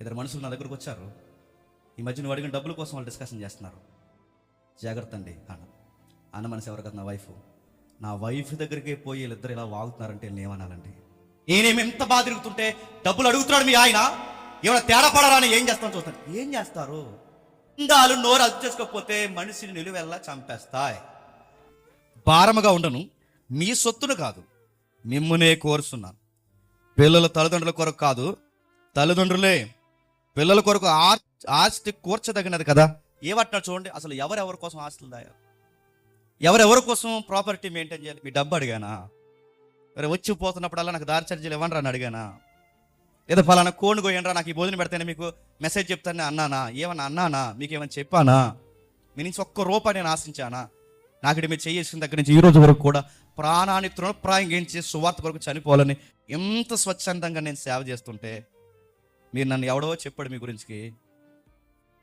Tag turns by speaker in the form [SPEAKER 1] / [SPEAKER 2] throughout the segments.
[SPEAKER 1] ఇద్దరు మనుషులు నా దగ్గరకు వచ్చారు. ఈ మధ్య నువ్వు అడిగిన డబ్బుల కోసం వాళ్ళు డిస్కషన్ చేస్తున్నారు. జాగ్రత్త అండి అన్న మనసు ఎవరు కదా, నా వైఫ్ దగ్గరికి పోయి వీళ్ళిద్దరు ఇలా వాగుతున్నారంటే నేను ఏమనాలండి? నేనేమి ఎంత బాధ తిరుగుతుంటే డబ్బులు అడుగుతున్నాడు మీ ఆయన, ఏమైనా తేడా పడరా అని ఏం చేస్తాను చూస్తాను. ఏం చేస్తారు? ఇందాలు నోరు అదుపు చేసుకోకపోతే మనిషిని నిలువెల్లా చంపేస్తాయి. భారముగా ఉండను, మీ సొత్తును కాదు మిమ్మునే కోరుస్తున్నాను. పిల్లల తల్లిదండ్రుల కొరకు కాదు, తల్లిదండ్రులే పిల్లల కొరకు ఆస్తి కూర్చదగినది కదా. ఏమంటున్నారు చూడండి, అసలు ఎవరెవరి కోసం ఆస్తులు దాయారు, ఎవరెవరి కోసం ప్రాపర్టీ మెయింటైన్ చేయాలి? మీ డబ్బు అడిగానా? మరి వచ్చి పోతున్నప్పుడల్లా నాకు దారి ఛార్జీలు ఇవ్వండి అని అడిగానా? లేదా ఫలానా కోడిని కోయండి నాకు ఈ భోజనం పెడితేనే మీకు మెసేజ్ చెప్తానే అన్నానా? ఏమన్నా అన్నానా? మీకు ఏమైనా చెప్పానా? మీ నుంచి ఒక్క రూపాయి నేను ఆశించానా? నాకు ఇక్కడ మీరు చేసిన దగ్గర నుంచి ఈ రోజు వరకు కూడా ప్రాణాన్ని తృణప్రాయంగించి సువార్త కొరకు చనిపోవాలని ఎంత స్వచ్ఛందంగా నేను సేవ చేస్తుంటే మీరు నన్ను ఎవడో చెప్పాడు మీ గురించి,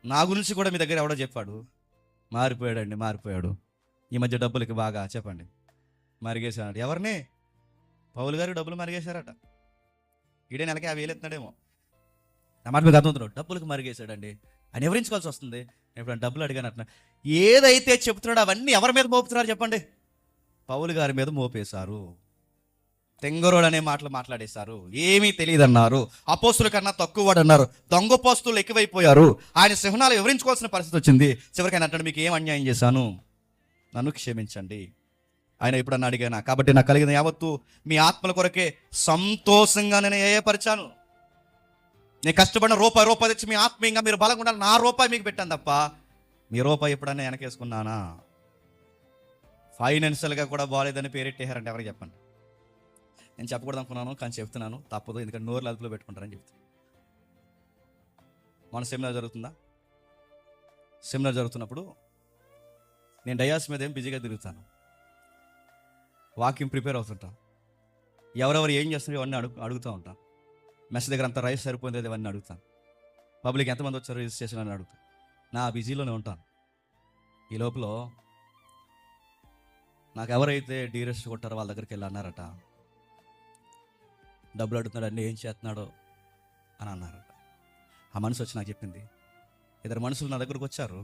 [SPEAKER 1] నా గురించి కూడా మీ దగ్గర ఎవడో చెప్పాడు. మారిపోయాడండి, మారిపోయాడు. ఈ మధ్య డబ్బులకి బాగా చెప్పండి మరిగేశాడు. ఎవరిని? పౌలు గారు డబ్బులు మరిగేశారట. ఈడే నెలకి 50,000 ఎత్తున్నాడేమో. నా మాట మీకు అర్థమవుతున్నాడు. డబ్బులకు మరిగేశాడండి. ఆయన వివరించుకోవాల్సి వస్తుంది. నేను ఇప్పుడు డబ్బులు అడిగాను అంటున్నా. ఏదైతే చెబుతున్నాడో అవన్నీ ఎవరి మీద మోపుతున్నారు చెప్పండి? పౌలు గారి మీద మోపేశారు. తెంగరోడు అనే మాటలు మాట్లాడేశారు. ఏమీ తెలియదన్నారు. అపోస్తుల కన్నా తక్కువ వాడు అన్నారు. దొంగ పోస్తులు ఎక్కువైపోయారు. ఆయన సింహనాలు వివరించుకోవాల్సిన పరిస్థితి వచ్చింది. చివరికి ఆయన అంటాడు, మీకు ఏం అన్యాయం చేశాను, నన్ను క్షమించండి. ఆయన ఎప్పుడన్నా అడిగానా? కాబట్టి నాకు కలిగిన యావత్తు మీ ఆత్మల కొరకే సంతోషంగా నేను ఏయపరిచాను. నేను కష్టపడిన రూపాయి తెచ్చి మీ ఆత్మీయంగా మీరు బలంగా ఉండాలి, నా రూపాయి మీకు పెట్టాను తప్ప మీ రూపాయి ఎప్పుడన్నా వెనకేసుకున్నానా? ఫైనాన్షియల్గా కూడా బాగాలేదని పేరెట్టేశారంటే ఎవరికి చెప్పండి? నేను చెప్పకూడదు అనుకున్నాను, కానీ చెప్తున్నాను, తప్పదు. ఎందుకంటే నోరులు అదుపులో పెట్టుకుంటారని చెప్తాను. మన సెమినార్ జరుగుతుందా? సెమినార్ జరుగుతున్నప్పుడు నేను డయాస్ మీద ఏం బిజీగా తిరుగుతాను, వాకింగ్ ప్రిపేర్ అవుతుంటాను. ఎవరెవరు ఏం చేస్తున్నారు ఇవన్నీ అడుగుతూ ఉంటాను. మెస్ దగ్గర అంత రైస్ సరిపోయింది ఇవన్నీ అడుగుతాను. పబ్లిక్ ఎంతమంది వచ్చారు రిజిస్ట్రేషన్ అని అడుగుతాను. నా బిజీలోనే ఉంటాను. ఈ లోపల నాకు ఎవరైతే డీరెస్ట్ కొట్టారో వాళ్ళ దగ్గరికి వెళ్ళి అన్నారట, డబ్బులు అడుగుతున్నాడు అన్నీ ఏం చేస్తున్నాడో అని అన్నారట. ఆ మనసు వచ్చి నాకు చెప్పింది, ఇద్దరు మనుషులు నా దగ్గరకు వచ్చారు.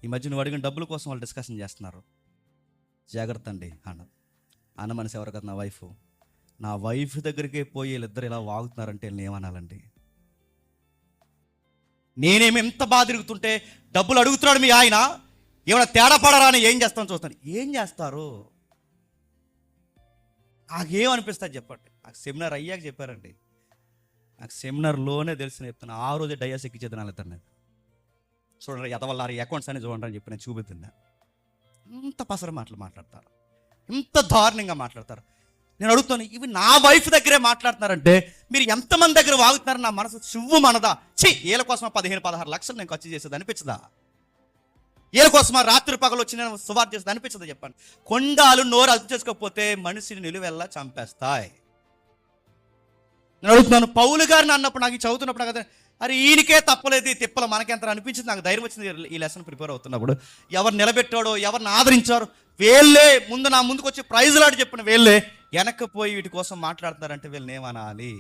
[SPEAKER 1] ఈ మధ్య నువ్వు అడిగిన డబ్బుల కోసం వాళ్ళు డిస్కషన్ చేస్తున్నారు. జాగ్రత్త అండి అన్న మనసు ఎవరు కదా, నా వైఫ్ దగ్గరికి పోయి వీళ్ళిద్దరు ఇలా వాగుతున్నారంటే నేను ఏమనాలండి? నేనేమి ఎంత బాధ తిరుగుతుంటే డబ్బులు అడుగుతున్నాడు మీ ఆయన, ఏమైనా తేడా పడరా అని ఏం చేస్తాను చూస్తాను. ఏం చేస్తారు? నాకేమనిపిస్తుంది చెప్పండి? నాకు సెమినార్ అయ్యాక చెప్పారండి. నాకు సెమినార్లోనే తెలిసిన చెప్తాను. ఆ రోజే డయాస్ ఎక్కించేది నాలుగుతాను. నేను చూడండి ఎదవల్ల అకౌంట్స్ అని చూడండి అని చెప్పి నేను చూపిద్దా. ఇంత పసర మాటలు మాట్లాడతారు, ఇంత దారుణంగా మాట్లాడతారు. నేను అడుగుతాను, ఇవి నా వైఫ్ దగ్గరే మాట్లాడుతున్నారంటే మీరు ఎంతమంది దగ్గర వాగుతున్నారు? నా మనసు చివ్వు మనదా? వీళ్ళ కోసం 15-16 లక్షలు నేను ఖర్చు చేసేది అనిపించదా? వీళ్ళ కోసం రాత్రి పగలు వచ్చి నేను సువార్త చేసేది అనిపించదా? చెప్పండి. కొండాలు నోరు అదుపు చేసుకోకపోతే మనిషిని నిలువెల్లా చంపేస్తాయి. నేను అడుగుతున్నాను, పౌలు గారిని అన్నప్పుడు నాకు చదువుతున్నప్పుడు కదా, అరే ఈయనకే తప్పలేదు ఈ తిప్పలు మనకెంత అనిపించింది. నాకు ధైర్యం వచ్చింది ఈ లెసన్ ప్రిపేర్ అవుతున్నప్పుడు. ఎవరు నిలబెట్టాడో, ఎవరిని ఆదరించారో వీళ్ళే నా ముందుకు వచ్చి ప్రైజ్లాడి చెప్పిన వీళ్ళే వెనక్కిపోయి వీటి కోసం మాట్లాడుతున్నారంటే వీళ్ళని ఏమనాలి?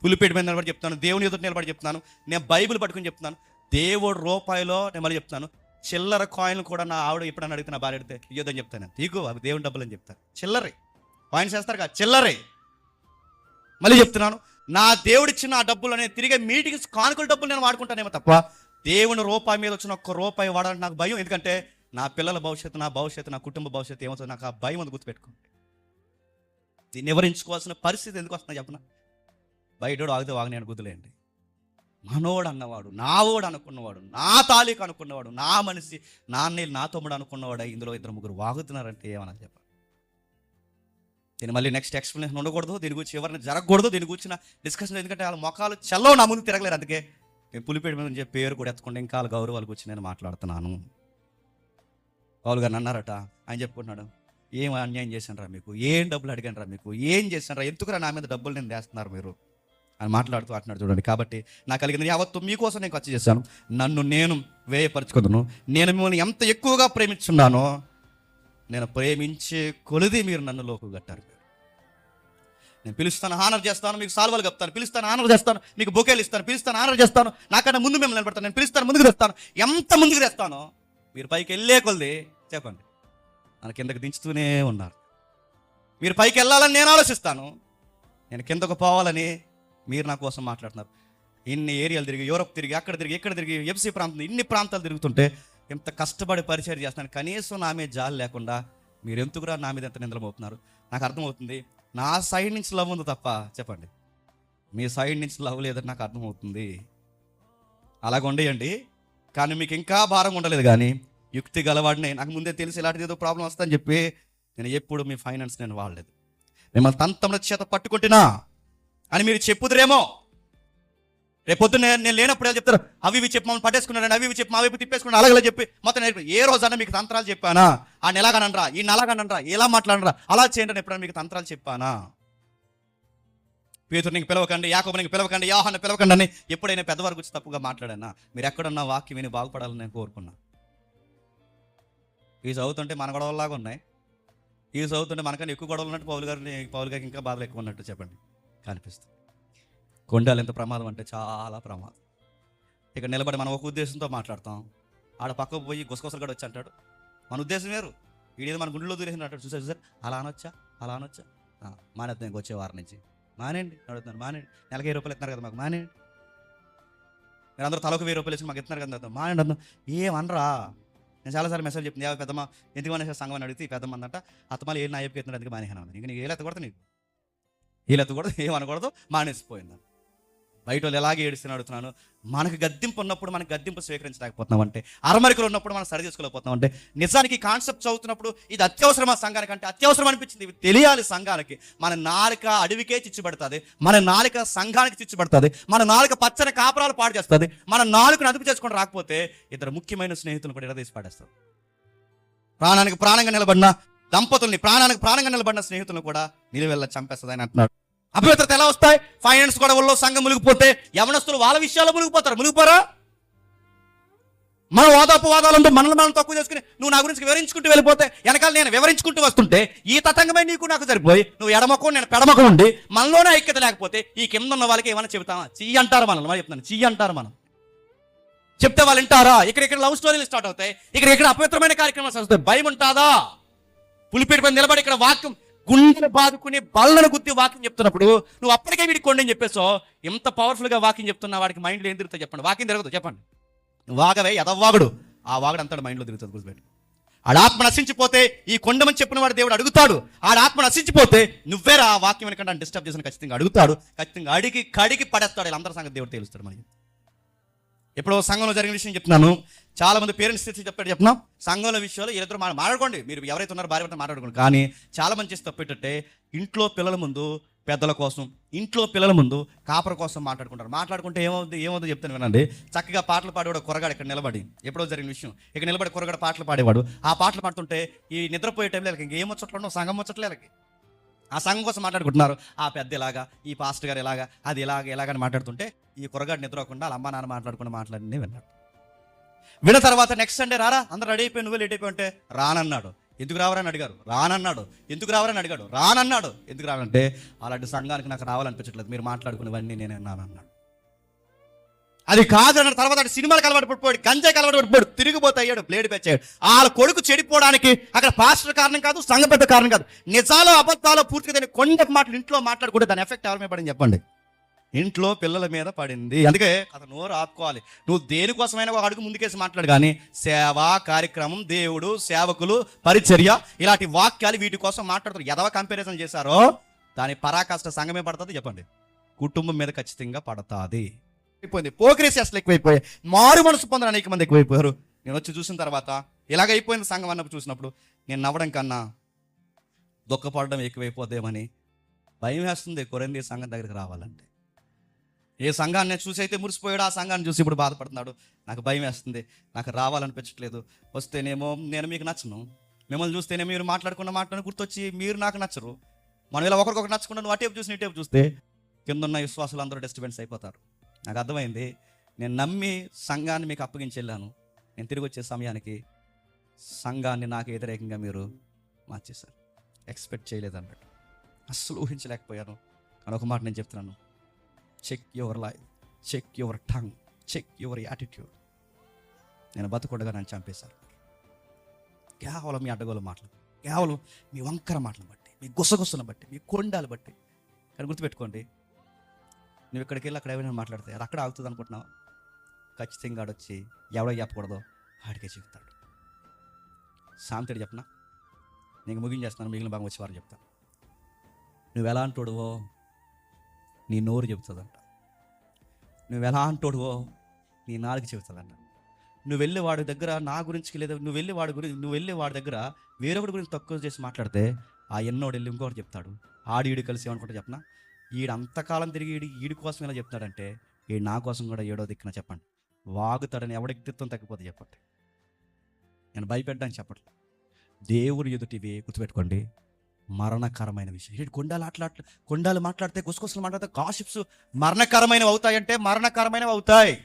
[SPEAKER 1] పులిపేట మీద నిలబడి చెప్తాను, దేవుని ఎదుటి నిలబడి చెప్తున్నాను, నేను బైబిల్ పట్టుకుని చెప్తున్నాను. దేవుడు రూపాయిలో నేను మళ్ళీ చెప్తాను, చిల్లర కాయిన్లు కూడా నా ఆవిడ ఎప్పుడన్నా అడిగితే నా భార్య అడిగితే ఇయ్యొద్దని చెప్తాను. తీగు అవి దేవుని డబ్బులు అని చెప్తాను. చిల్లరే కాయిన్స్ వేస్తారు కదా, చిల్లరే. మళ్ళీ చెప్తున్నాను, నా దేవుడిచ్చిన ఆ డబ్బులు అనేది తిరిగే మీటింగ్స్ కానుకల డబ్బులు నేను వాడుకుంటానేమో తప్ప దేవుని రూపాయి మీద వచ్చిన ఒక్క రూపాయి వాడాలంటే నాకు భయం. ఎందుకంటే నా పిల్లల భవిష్యత్తు, నా భవిష్యత్తు, నా కుటుంబ భవిష్యత్తు ఏమవుతుంది నాకు ఆ భయం అని గుర్తుపెట్టుకోండి. దీన్ని వివరించుకోవాల్సిన పరిస్థితి ఎందుకు వస్తుందో చెప్పనా? బయటోడు ఆగితే వాగని గుద్దులేండి. మనోడు అన్నవాడు, నావోడు అనుకున్నవాడు, నా తాలీకు అనుకున్నవాడు, నా మనిషి, నాన్నీళ్ళు నా తమ్ముడు అనుకున్నవాడు ఇందులో 2-3 వాగుతున్నారంటే ఏమన్నా చెప్పండి? దీని మళ్ళీ నెక్స్ట్ ఎక్స్ప్లెనేషన్ ఉండకూడదు, దీని గురించి ఎవరిని జరగకూడదు, దీని గురించిన డిస్కషన్. ఎందుకంటే వాళ్ళ మొఖాలు చల్లవు, నా ముందు తిరగలేరు. అందుకే నేను పులిపేట మీద నుంచి పేరు కూడా ఎత్తుకుంటే ఇంకా వాళ్ళ గౌరవాల గురించి నేను మాట్లాడుతున్నాను. పౌలు గారిని అన్నారట, ఆయన చెప్పుకుంటున్నాడు, ఏం అన్యాయం చేశానరా మీకు, ఏం డబ్బులు అడిగానరా మీకు, ఏం చేశానరా, ఎందుకురా నా మీద డబ్బులు నేను వేస్తున్నారు మీరు అని మాట్లాడుతూ అంటున్నాడు. చూడండి, కాబట్టి నాకు కలిగింది యావత్తు మీకోసం నేను ఖర్చు చేశాను, నన్ను నేను వ్యయపరచుకుందును. నేను మిమ్మల్ని ఎంత ఎక్కువగా ప్రేమించున్నానో, నేను ప్రేమించే కొలిది మీరు నన్ను లోకు కట్టారు. నేను పిలుస్తాను, ఆనర్ చేస్తాను, మీకు సాల్వాలు కప్తాను, పిలుస్తాను, ఆనర్ చేస్తాను, మీకు బొకేలు ఇస్తాను, పిలుస్తాను, ఆనర్ చేస్తాను, నాకన్నా ముందు మిమ్మల్ని నిలబడతాను, నేను పిలుస్తాను, ముందుకు తెస్తాను. ఎంత ముందుకు తెస్తానో మీరు పైకి వెళ్ళే కొలది చెప్పండి మన కిందకి దించుతూనే ఉన్నారు. మీరు పైకి వెళ్ళాలని నేను ఆలోచిస్తాను, నేను కిందకు పోవాలని మీరు నా కోసం మాట్లాడుతున్నారు. ఇన్ని ఏరియాలు తిరిగి, యూరోప్ తిరిగి, అక్కడ తిరిగి, ఇక్కడ తిరిగి, ఎఫ్సీ ప్రాంతం, ఇన్ని ప్రాంతాలు తిరుగుతుంటే ఎంత కష్టపడి పరిచయం చేస్తున్నాను. కనీసం నా మీద జాలి లేకుండా మీరు ఎందుకురా నా మీద ఎంత నిందలమవుతున్నారు. నాకు అర్థమవుతుంది నా సైడ్ నుంచి లవ్ ఉంది తప్ప, చెప్పండి మీ సైడ్ నుంచి లవ్ లేదని నాకు అర్థమవుతుంది. అలాగ ఉండేయండి. కానీ మీకు ఇంకా భారంగా ఉండలేదు. కానీ యుక్తి గలవాడిని, నాకు ముందే తెలిసి ఇలాంటిది ఏదో ప్రాబ్లం వస్తుందని చెప్పి నేను ఎప్పుడు మీ ఫైనాన్స్ నేను వాడలేదు. మిమ్మల్ని తంతముల చేత పట్టుకుంటున్నా అని మీరు చెప్పుదురేమో. రేపొద్దున నేను లేనప్పుడు చెప్తారు, అవి ఇవి చెప్పి మమ్మల్ని పట్టేసుకున్నాను, అవి ఇవి చెప్పి మా వైపు తిప్పేసుకున్నాను, అలాగే చెప్పి మొత్తం ఏ రోజన్నా మీకు తంత్రాలు చెప్పానా? ఆ నెలాగనరా, ఈ నలాగనరా, ఎలా మాట్లాడరా, అలా చేయండి అని ఎప్పుడైనా మీకు తంత్రాలు చెప్పానా? పేతురునికి పిలవకండి, యాకోబునికి పిలవకండి, యోహాన్ని పిలవకండి అని ఎప్పుడైనా పెద్దవారి గురించి తప్పుగా మాట్లాడానా? మీరు ఎక్కడున్నా వాక్యం విని బాగుపడాలని నేను కోరుకున్నా. ఇవి చదువుతుంటే మన గొడవలాగా ఉన్నాయి. ఇవి చదువుతుంటే మనకన్నా ఎక్కువ గొడవలు ఉన్నట్టు పౌలు గారికి ఇంకా బాధలు ఎక్కువ ఉన్నట్టు చెప్పండి కనిపిస్తుంది. కొండాలు ఎంత ప్రమాదం అంటే చాలా ప్రమాదం. ఇక్కడ నిలబడి మనం ఒక ఉద్దేశంతో మాట్లాడతాం, ఆడ పక్కకు పోయి గుసగుసలు కూడా వచ్చి అంటాడు. మన ఉద్దేశం వేరు, వీడేదో మన గుండెలో దూరేసి అంటాడు. చూసారు అలా అనొచ్చా మానేద్దాం ఇంకొచ్చే వారం నుంచి. మానేయండి అడుగుతున్నాను, మానేయండి. నెలకి 1000 రూపాయలు ఇస్తున్నారు కదా మాకు, మానేయండి. మీరు అందరూ తలకు 1000 రూపాయలు ఇచ్చి మాకు ఇస్తున్నారు కదా, మానేయండి అర్థం. ఏమనరా? నేను చాలాసార్లు మెసేజ్ చెప్తుంది, పెద్దమ్మ ఎందుకు మానేసే సంఘం అని అడిగితే ఈ పెద్దమ్మ అందంట అత్తమాలు ఏ నా చెప్పి ఎత్తున్నాడు అందుకు మానేహాను. ఇంక నీకు ఏలెత్తకూడదు, నీకు ఏలెత్తకూడదు, ఏమనకూడదు, మానేసిపోయింది. బయట వాళ్ళు ఎలాగే ఏడుస్తున్నా అడుగుతున్నాను. మనకు గద్దింపు ఉన్నప్పుడు మనకు గద్దింపు స్వీకరించలేకపోతున్నాం అంటే, అరమరికలు ఉన్నప్పుడు మనం సరి చేసుకోలేకపోతున్నాం అంటే, నిజానికి కాన్సెప్ట్ చదువుతున్నప్పుడు ఇది అత్యవసరమా సంఘానికి అంటే అత్యవసరం అనిపించింది. ఇవి తెలియాలి సంఘానికి. మన నాలుక అడవికే చిచ్చుబడుతుంది, మన నాలుక సంఘానికి చిచ్చుబడుతుంది, మన నాలుక పచ్చని కాపురాలు పాడు చేస్తుంది. మన నాలుకను అదుపు చేసుకొని రాకపోతే ఇద్దరు ముఖ్యమైన స్నేహితులను కూడా ఎడదీసి పాడేస్తారు. ప్రాణానికి ప్రాణంగా నిలబడిన దంపతుల్ని, ప్రాణానికి ప్రాణంగా నిలబడిన స్నేహితులను కూడా నిలువెల్ల చంపేస్తుంది అని అంటున్నాడు. అభ్యంతరత ఎలా వస్తాయి? ఫైనాన్స్ గొడవల్లో సంఘం మునిగిపోతే యవనస్తులు వాళ్ళ విషయాల్లో మునిగిపోతారు. మునిగిపోరా? మన వాదాలంటూ మనల్ని మనం తక్కువ చేసుకుని నువ్వు నా గురించి వివరించుకుంటూ వెళ్ళిపోతే, వెనకాల నేను వివరించుకుంటూ వస్తుంటే ఈ తతంగమై నీకు నాకు సరిపోయి నువ్వు ఎడమకం నేను పెడమకం ఉండి మనలోనే ఐక్యత లేకపోతే ఈ కింద ఉన్న వాళ్ళకి ఏమైనా చెబుతామా? చెయ్యి అంటారు మనల్ని. మరి చెప్తున్నాను, చెయ్యి అంటారు మనం. చెప్తే వాళ్ళు వింటారా? ఇక్కడ లవ్ స్టోరీలు స్టార్ట్ అవుతాయి, ఇక్కడ అపవిత్రమైన కార్యక్రమాలు వస్తాయి. భయం ఉంటుందా? పులిపేట పైన నిలబడి ఇక్కడ వాక్యం గుండెలు బాదుకుని బల్లను గుద్ది వాక్యం చెప్తున్నప్పుడు నువ్వు అప్పటికే వీడికి కొండని చెప్పేసో, ఎంత పవర్ఫుల్గా వాక్యం చెప్తున్నా వాడికి మైండ్లో ఏం తిరుగుతుంది చెప్పండి? వాక్యం తిరగదు చెప్పండి. వాగవే ఎదవాగుడు, ఆ వాగుడు అంతా మైండ్లో తిరుగుతుంది. గుర్తుపెట్టు. ఆడ ఆత్మ నశించిపోతే ఈ కొండమని చెప్పిన వాడు దేవుడు అడుగుతాడు. ఆడ ఆత్మ నశించిపోతే నువ్వేరా వాక్యం వెనకంటే డిస్టర్బ్ చేసిన ఖచ్చితంగా అడుగుతాడు. ఖచ్చితంగా అడిగి కడిగి పడేస్తాడు. వీళ్ళందరూ సంగతి దేవుడు తెలుస్తాడు మనకి. ఎప్పుడో సంఘంలో జరిగిన విషయం చెప్తున్నాను. చాలా మంది పేరెంట్స్ చెప్పాడు చెప్తున్నాం, సంఘంలో విషయాలు వీళ్ళిద్దరు మాట్లాడుకోండి, మీరు ఎవరైతే ఉన్నారో భార్య భర్త మాట్లాడుకోండి. కానీ చాలా మంది చేసి తప్పేటట్టే ఇంట్లో పిల్లల ముందు పెద్దల కోసం, ఇంట్లో పిల్లల ముందు కాపర కోసం మాట్లాడుకుంటారు. మాట్లాడుకుంటే ఏమవుతుందో చెప్తాను వినండి. చక్కగా పాటలు పాడేవాడు కుర్రగాడు ఇక్కడ నిలబడి, ఎప్పుడో జరిగిన విషయం, ఇక్కడ నిలబడి కుర్రగాడు పాటలు పాడేవాడు. ఆ పాటలు పాడుతుంటే ఈ నిద్రపోయే టైంలో ఇంకేం ముచ్చట్లు సంఘం ముచ్చట్లు వీళ్ళకి. ఆ సంఘం కోసం మాట్లాడుకుంటున్నారు. ఆ పెద్ద ఇలాగా, ఈ పాస్టర్ గారు ఇలాగా, అది ఇలాగని మాట్లాడుతుంటే ఈ కుర్రగాడు నిద్రకుండా వాళ్ళ అమ్మ నాన్న మాట్లాడుకుని విన్నాడు. విన్న తర్వాత నెక్స్ట్ సండే రారా, అందరూ రెడీ అయిపోయి నువ్వే లేట్ అయిపోయి అంటే రానన్నాడు. ఎందుకు రావరని అడిగారు, రానన్నాడు. ఎందుకు రావరని అడిగాడు, రానన్నాడు. ఎందుకు రానంటే అలాంటి సంఘానికి నాకు రావాలనిపించట్లేదు, మీరు మాట్లాడుకునేవన్నీ నేను అన్నాడు. అది కాదు అన్న తర్వాత సినిమాలకు అలవాటు పడిపోయాడు, గంజాయికి అలవాటు పడిపోయాడు, తిరిగిపోతే అయ్యాడు, బ్లేడ్ పెంచాడు. వాళ్ళ కొడుకు చెడిపోవడానికి అక్కడ పాస్టర్ కారణం కాదు, సంఘ పెద్ద కారణం కాదు. నిజాలు అబద్ధాలు పూర్తిగా దాన్ని కొండ మాటలు ఇంట్లో మాట్లాడుకుంటే దాని ఎఫెక్ట్ ఎవరి మీద పడింది చెప్పండి? ఇంట్లో పిల్లల మీద పడింది. అందుకే అతను నోరు ఆపుకోవాలి. నువ్వు దేనికోసమైనా ఒక అడుగు ముందుకేసి మాట్లాడు. కానీ సేవ కార్యక్రమం, దేవుడు, సేవకులు, పరిచర్య, ఇలాంటి వాక్యాలు వీటి కోసం మాట్లాడుతారు. ఎదవ కంపారిజన్ చేశారో దాని పరాకాష్ట సంఘమే పడుతుంది చెప్పండి, కుటుంబం మీద ఖచ్చితంగా పడుతుంది. అయిపోయింది. పోకిరేసి అసలు ఎక్కువైపోయాయి, మారు మనసు పొందిన అనేక మంది ఎక్కువైపోయారు. నేను వచ్చి చూసిన తర్వాత ఇలాగైపోయింది సంఘం అన్నప్పుడు చూసినప్పుడు నేను నవ్వడం కన్నా దుఃఖపడడం ఎక్కువైపోద్దేమని భయం వేస్తుంది. కొరంది సంఘం దగ్గరికి రావాలంటే, ఏ సంఘాన్ని చూసి అయితే మురిసిపోయాడు, ఆ సంఘాన్ని చూసి ఇప్పుడు బాధపడుతున్నాడు. నాకు భయం వేస్తుంది, నాకు రావాలనిపించట్లేదు. వస్తేనేమో నేను మీకు నచ్చను, మిమ్మల్ని చూస్తేనే మీరు మాట్లాడుకున్న మాటను గుర్తొచ్చి మీరు నాకు నచ్చరు. మనం ఇలా ఒకరికొకరు నచ్చకుండా నువ్వు అటేపు చూసి ఇటేపు చూస్తే కింద ఉన్న విశ్వాసులు అందరూ డిస్టర్బెన్స్ అయిపోతారు. నాకు అర్థమైంది. నేను నమ్మి సంఘాన్ని మీకు అప్పగించి వెళ్ళాను. నేను తిరిగి వచ్చే సమయానికి సంఘాన్ని నాకు వ్యతిరేకంగా మీరు మార్చేశారు. ఎక్స్పెక్ట్ చేయలేదు అన్నట్టు, అస్సలు ఊహించలేకపోయాను. అని ఒక మాట నేను చెప్తున్నాను, check your life, check your tongue, check your attitude. నేను బతుకుండగా నన్ను చంపేశారు కేవలం మీ అడ్డగోలు మాటలు, కేవలం మీ వంకర మాటలను బట్టి, మీ గుసగుసను బట్టి, మీ కొండాలు బట్టి. కానీ గుర్తుపెట్టుకోండి, నువ్వు ఇక్కడికి వెళ్ళి అక్కడ ఏమైనా మాట్లాడితే అది అక్కడ ఆగుతుంది అనుకుంటున్నావు. ఖచ్చితంగా ఆడొచ్చి ఎవడో చెప్పకూడదో ఆడికే చెప్తాడు. సామెతడు చెప్పనా, నీకు ముగించేస్తున్నాను, మిగిలిన భాగం వచ్చి వారు చెప్తాను. నువ్వు ఎలా అంటోడువో నీ నోరు చెబుతుందంట, నువ్వు ఎలా అంటోడువో నీ నాలుగు చెబుతుందంట. నువ్వు వెళ్ళి వాడి దగ్గర నా గురించి లేదా నువ్వు వెళ్ళి వాడి దగ్గర వేరొకటి గురించి తక్కువ చేసి మాట్లాడితే ఆ ఎన్నోడు వెళ్ళి ఇంకొకటి చెప్తాడు. ఈడు కలిసి ఏమనుకుంటా చెప్పనా, ఈడు అంతకాలం తిరిగి ఈడి కోసం ఎలా చెప్తాడంటే ఈడు నా కోసం కూడా ఏడో దిక్కున చెప్పండి వాగుతాడని. ఎవడ వ్యక్తిత్వం తగ్గిపోతే చెప్పండి. నేను భయపెట్టడానికి చెప్పట్లేదు, దేవుడు ఎదుటివి గుర్తుపెట్టుకోండి మరణకరమైన విషయం. వీడు కొండాలు మాట్లాడితే గుసగుసలు మాట్లాడితే గాసిప్స్ మరణకరమైనవి అవుతాయంటే మరణకరమైనవి అవుతాయి.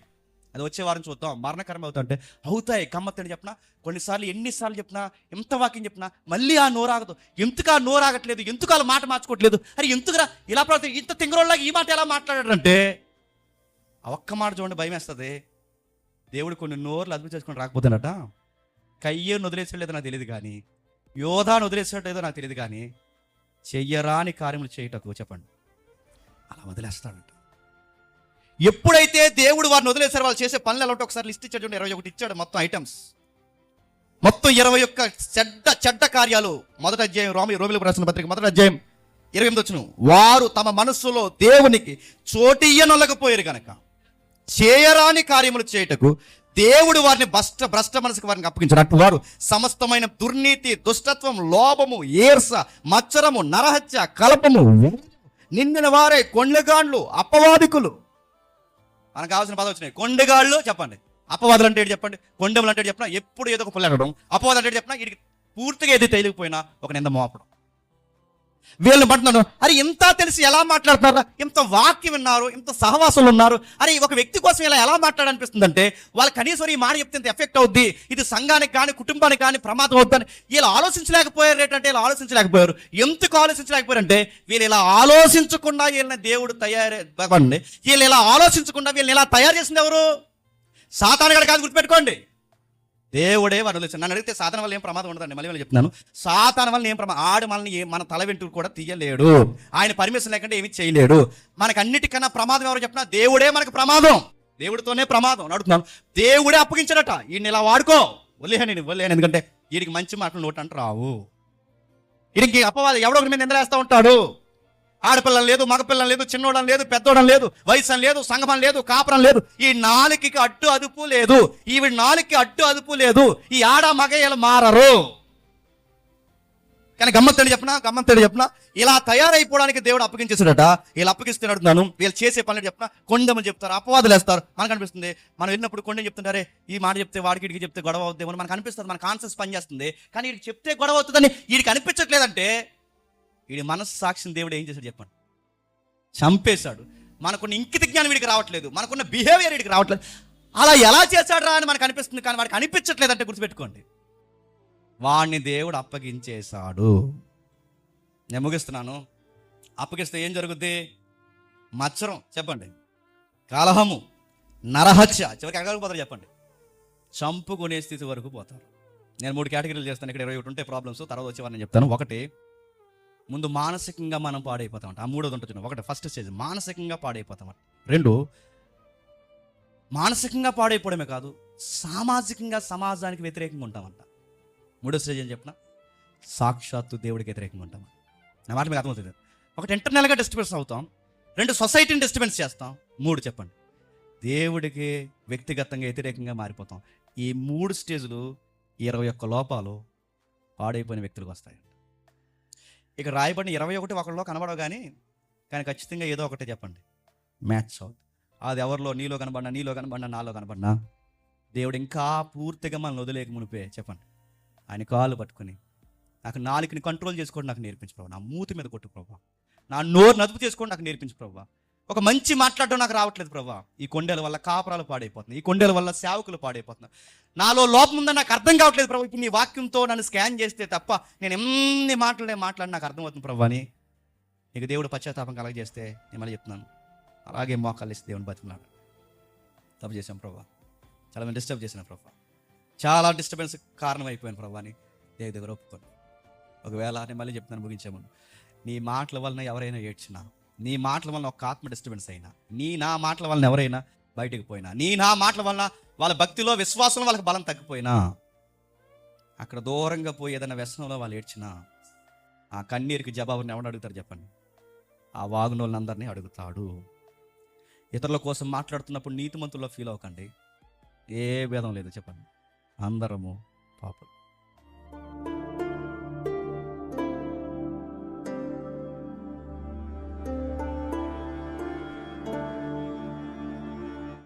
[SPEAKER 1] అది వచ్చే వారం చూద్దాం. మరణకరం అవుతాయంటే అవుతాయి. గమ్మత్తని చెప్పినా కొన్నిసార్లు ఎన్నిసార్లు చెప్పినా ఎంత వాక్యం చెప్పినా మళ్ళీ ఆ నోరాగదు. ఎందుకు ఆ నోరాగట్లేదు, ఎందుకు అలా మాట మార్చుకోవట్లేదు, అరే ఎందుకురా ఇలా ప్రవర్తి, ఇంత తింగరోళ్ళగా ఈ మాట ఎలా మాట్లాడాడంటే ఆ ఒక్క మాట చూడండి భయం వేస్తుంది. దేవుడు కొన్ని నోర్లు అదుపు చేసుకొని రాకపోతేనట కయ్యేను వదిలేసేలేదో నాకు తెలియదు కానీ యోధాను వదిలేసేటేదో నాకు తెలియదు కానీ చెయ్యరాని కార్యములు చేయటకు చెప్పండి అలా వదిలేస్తాడంట. ఎప్పుడైతే దేవుడు వారిని వదిలేసారు, వాళ్ళు చేసే పనులు ఎలా ఉంటే ఒకసారి లిస్ట్ ఇచ్చాడు, 21 ఇచ్చాడు మొత్తం ఐటమ్స్, మొత్తం 21 చెడ్డ కార్యాలు. మొదటి అధ్యాయం రోమిలకు రాసిన పత్రిక 1వ అధ్యాయం 28 వారు తమ మనస్సులో దేవునికి చోటియ్యనొల్లకపోయారు గనక చేయరాని కార్యములు చేయుటకు దేవుడు వారిని భ్రష్ట మనసుకు వారిని అప్పగించారు. వారు సమస్తమైన దుర్నీతి, దుష్టత్వం, లోభము, ఈర్ష, మత్సరము, నరహత్య, కలపము నిండిన వారే కొండగాండ్లు, అపవాదికులు. మనకు కావాల్సిన పదం వచ్చినాయి. కొండగాళ్ళు చెప్పండి, అపవాదులు అంటే చెప్పండి, కొండములు అంటే చెప్పినా ఎప్పుడు ఏదో ఒక పుల్లడడం, అపవాదం అంటే చెప్పినా వీడికి పూర్తిగా ఏది తెలియకపోయినా ఒక నింద మోపడం. వీళ్ళని పడుతున్నాడు, అరే ఇంత తెలిసి ఎలా మాట్లాడుతున్నారా, ఇంత వాక్యం విన్నారు, ఇంత సహవాసులు ఉన్నారు, అరే ఒక వ్యక్తి కోసం ఇలా ఎలా మాట్లాడనిపిస్తుందంటే వాళ్ళు కనీసం ఈ మాట చెప్తే ఇంత ఎఫెక్ట్ అవుద్ది, ఇది సంఘానికి కానీ కుటుంబానికి కానీ ప్రమాదం అవుద్దని వీళ్ళు ఆలోచించలేకపోయారు. ఏంటంటే ఇలా ఆలోచించలేకపోయారు. ఎందుకు ఆలోచించలేకపోయారంటే వీళ్ళు ఇలా ఆలోచించకుండా వీళ్ళని దేవుడు వీళ్ళు ఇలా ఆలోచించకుండా వీళ్ళని ఇలా తయారు చేసింది ఎవరు? సాతాను గారు కాదు, గుర్తుపెట్టుకోండి. దేవుడే వాడు వదిలేసాడు. నన్ను అడిగితే సాతాను వల్ల ఏం ప్రమాదం ఉండదండి. మళ్ళీ చెప్తున్నాను, సాతాను వల్ల ఏం ప్రమాదం, ఆడు మనల్ని మన తల వెంట్రుకలు కూడా తీయలేడు, ఆయన పర్మిషన్ లేకుండా ఏమీ చేయలేడు. మనకు అన్నిటికన్నా ప్రమాదం ఎవరు చెప్పినా దేవుడే మనకు ప్రమాదం, దేవుడితోనే ప్రమాదం. అడుగుతున్నాను, దేవుడే అప్పగించాడట, ఈయన ఇలా వాడుకో, వదిలేను. ఎందుకంటే వీడికి మంచి మాటలు నోట్ అంటే రావు. వీడికి అపవాదం ఎవడో ఒకరి మీద నిందలేస్తూ ఉంటాడు. ఆడపిల్లలు లేదు, మగపిల్లలు లేదు, చిన్నోడం లేదు, పెద్దోడం లేదు, వయసు లేదు, సంగమం లేదు, కాపురం లేదు. ఈ నాలుగుకి అడ్డు అదుపు లేదు, ఈవిడ నాలుగుకి అడ్డు అదుపు లేదు. ఈ ఆడ మగ ఇలా మారరు. కానీ గమ్మత్తేడు చెప్పినా ఇలా తయారైపోవడానికి దేవుడు అప్పగించేసాడట. వీళ్ళు అప్పగిస్తున్నాడు. వీళ్ళు చేసే పనులు చెప్పినా కొండమని చెప్తారు, అపవాదులు వేస్తారు. మనకు అనిపిస్తుంది మనం వెళ్ళినప్పుడు కొండ చెప్తుంటారే ఈ మాట చెప్తే వాడికి వీడికి చెప్తే గొడవ అవుద్దేమో మనకు అనిపిస్తుంది, మన కాన్షియస్ పనిచేస్తుంది. కానీ వీడికి చెప్తే గొడవ అవుతుందని వీడికి అనిపించట్లేదంటే వీడి మనసు సాక్షిని దేవుడు ఏం చేశాడు చెప్పండి? చంపేశాడు. మనకున్న ఇంకిత జ్ఞానం వీడికి రావట్లేదు, మనకున్న బిహేవియర్ వీడికి రావట్లేదు. అలా ఎలా చేశాడు రా అని మనకు అనిపిస్తుంది, కానీ వాడికి అనిపించట్లేదంటే గుర్తుపెట్టుకోండి, వాడిని దేవుడు అప్పగించేశాడు. నేను ముగిస్తున్నాను. అప్పగిస్తే ఏం జరుగుద్ది? మత్సరం చెప్పండి, కలహము, నరహత్య, చివరికి ఎక్కడికి పోతారు చెప్పండి? చంపుకునే స్థితి వరకు పోతారు. నేను 3 కేటగిరీలు చేస్తాను. ఇక్కడ 21 ఉంటాయి ప్రాబ్లమ్స్, తర్వాత వచ్చేవారు నేను చెప్తాను. ఒకటి, ముందు మానసికంగా మనం పాడైపోతామంట. ఆ 3వది ఉంటుంది. ఒకటి ఫస్ట్ స్టేజ్ మానసికంగా పాడైపోతామంట. 2 మానసికంగా పాడైపోవడమే కాదు, సామాజికంగా సమాజానికి వ్యతిరేకంగా ఉంటామంట. 3వ స్టేజ్ అని చెప్పిన సాక్షాత్తు దేవుడికి వ్యతిరేకంగా ఉంటాం. నా మాట మీకు అర్థమవుతుంది. ఒకటి ఇంటర్నల్గా డిస్టర్బెన్స్ అవుతాం, 2 సొసైటీని డిస్టర్బెన్స్ చేస్తాం, 3 చెప్పండి దేవుడికి వ్యక్తిగతంగా వ్యతిరేకంగా మారిపోతాం. ఈ 3 స్టేజ్లు 21 లోపాలు పాడైపోయిన వ్యక్తులకు వస్తాయి. ఇక రాయబడిన 21 ఒకరిలో కనబడవు కానీ ఖచ్చితంగా ఏదో ఒకటే చెప్పండి మ్యాచ్ అవుతుంది. అది ఎవరిలో నీలో కనబడినా నాలో కనబడినా దేవుడు ఇంకా పూర్తిగా మనల్ని వదిలేక మునిపే చెప్పండి ఆయన కాళ్ళు పట్టుకుని నాకు నాలుకని కంట్రోల్ చేసుకోండి నాకు నేర్పించు ప్రభు, నా మూతి మీద కొట్టు ప్రభు, నా నోరు నదుపు చేసుకోండి నాకు నేర్పించు ప్రభు, ఒక మంచి మాట్లాడడం నాకు రావట్లేదు ప్రభు, ఈ కొండల వల్ల కాపురాలు పాడైపోతున్నాయి, ఈ కొండల వల్ల సేవకులు పాడైపోతున్నారు, నాలో లోపం ఉందని నాకు అర్థం కావట్లేదు ప్రభు, ఇప్పుడు నీ వాక్యంతో నన్ను స్కాన్ చేస్తే తప్ప నేను ఎన్ని మాటలే మాట్లాడి నాకు అర్థమవుతుంది ప్రభు అని నీకు దేవుడు పశ్చాత్తాపం కలగజేస్తే నేను మళ్ళీ చెప్తున్నాను, అలాగే మోకాళ్ళు ఇస్తే దేవుని బతిమలాడు. తప్పు చేశాం ప్రభా, చాలా మంది డిస్టర్బ్ చేసిన ప్రభా, చాలా డిస్టర్బెన్స్ కారణం అయిపోయాను ప్రభా అని దేవుడి దగ్గర ఒప్పుకోండి. ఒకవేళ నేను మళ్ళీ చెప్తున్నాను ముగించే ముందు, నీ మాటల వలన ఎవరైనా ఏడ్చినా, నీ మాటల వలన ఒక ఆత్మ డిస్టర్బెన్స్ అయినా, నా మాటల వలన ఎవరైనా బయటకు పోయినా, నా మాటల వలన వాళ్ళ భక్తిలో విశ్వాసంలో వాళ్ళకి బలం తగ్గిపోయినా, అక్కడ దూరంగా పోయి ఏదైనా వ్యసనంలో వాళ్ళు ఏడ్చినా, ఆ కన్నీరుకి జవాబుని ఎవరు అడుగుతారు చెప్పండి? ఆ వాగునోళ్ళందరినీ అడుగుతాడు. ఇతరుల కోసం మాట్లాడుతున్నప్పుడు నీతిమంతుల్లో ఫీల్ అవ్వకండి, ఏ భేదం లేదు చెప్పండి, అందరము పాపం.